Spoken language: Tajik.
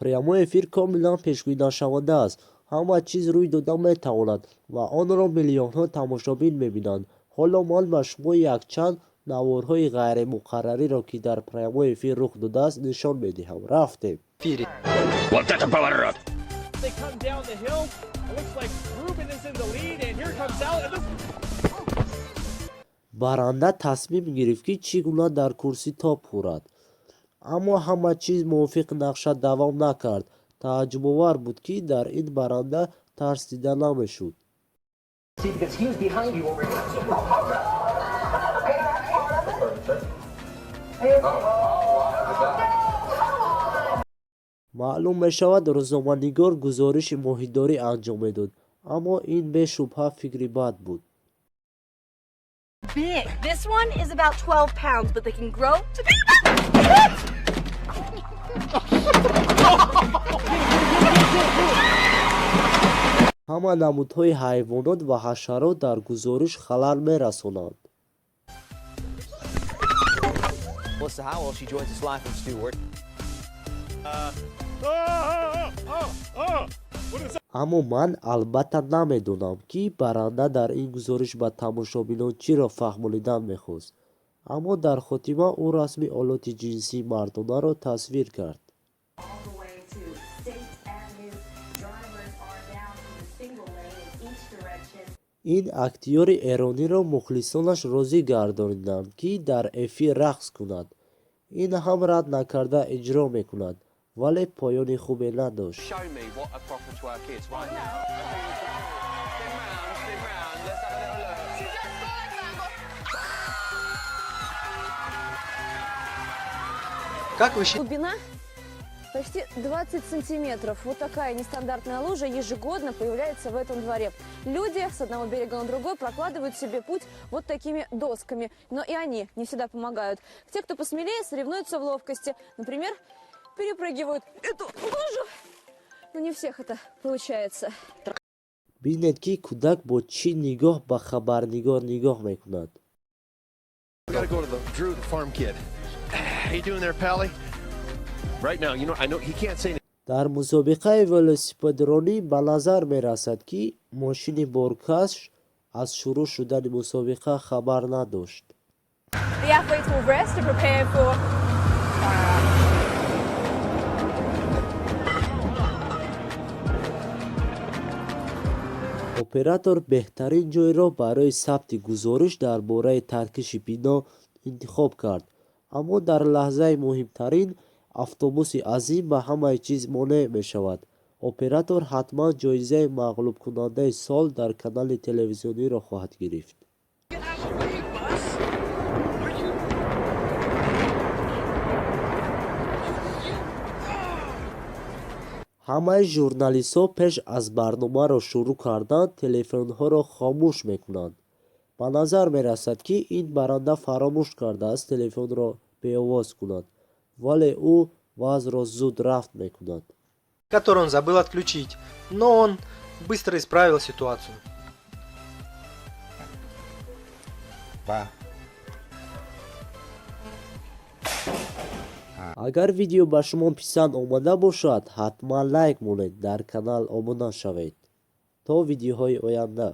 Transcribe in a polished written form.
прямой эфир комилан пешгӯинашаванда аст. ҳама чиз рӯй дода метавонад ва онро миллионҳо тамошобин мебинанд. ҳоло ман ба шумо якчанд наворҳои ғайримуқаррариро ки дар прямой эфир рух додааст нишон медиҳам. Рафтем. Вот это поворот! They come down the hill. It looks like Ruben is in the lead, and here comes Alex. баранда тасмим гирифт ки чӣ гуна дар курсӣ топ хӯрад. аммо ҳама чиз мувофиқ нақша давом накард. тааҷҷубовар буд ки дар ин баранда тарс дида намешуд. маълум мешавад рӯзноманигор гузориши моҳидорӣ анҷом медод, аммо ин бешубҳа фикри бад буд. Big. This one is about 12 pounds, but they can grow to be ҳама намудҳои ҳайвонот ва ҳашарот дар гузориш халал мерасонанд. Melissa Howell, she joins us live from Stewart. аммо ман албатта намедонам ки баранда дар ин гузориш ба тамошобинон чиро фаҳмонидан мехост. аммо дар хотима ӯ расми олоти ҷинсии мардонаро тасвир кард. ин актёри эрониро мухлисонаш розӣ гардониданд ки дар эфир рақс кунад. ин ҳам рад накарда иҷро мекунад, вале поёни хубе надошт. Show me what a proper twerk is right now. Spin round, let's have a little look. Как вы считаете? Глубина почти 20 сантиметров. Вот такая нестандартная лужа ежегодно появляется в этом дворе. Люди с одного берега на другой прокладывают себе путь вот такими досками. Но и они не всегда помогают. Те, кто посмелее, соревнуются в ловкости. Например, перепрыгивают эту лужу. Но не всех это получается. бинед ки кӯдак бо чӣ нигоҳ ба хабарнигор нигоҳ мекунад. We gotta go to Drew, the farm kid. How you doing there, Pally? Right now, you know, I know he can't say. дар мусобиқаи велосипедронӣ ба назар мерасад ки мошини боркаш аз шурӯъ шудани мусобиқа хабар надошт. The athletes will rest to prepare for оператор беҳтарин ҷойро барои сабти гузориш дар бораи таркиши бино интихоб кард, аммо дар лаҳзаи муҳимтарин автобуси азим ба ҳамаи чиз монеъ мешавад. оператор ҳатман ҷоизаи мағлубкунандаи сол дар канали телевизиониро хоҳад гирифт. ҳамаи журналистҳо пеш аз барномаро шурӯъ кардан телефонҳоро хомӯш мекунанд. ба назар мерасад ки ин баранда фаромӯш кардааст телефонро беовоз кунад, вале ӯ вазъро зуд рафт мекунад. Который он забыл отключить, но он быстро исправил ситуацию. агар видео ба шумо писанд омада бошад, ҳатман лайк монед, дар канал обуна шавед. то видеоҳои оянда.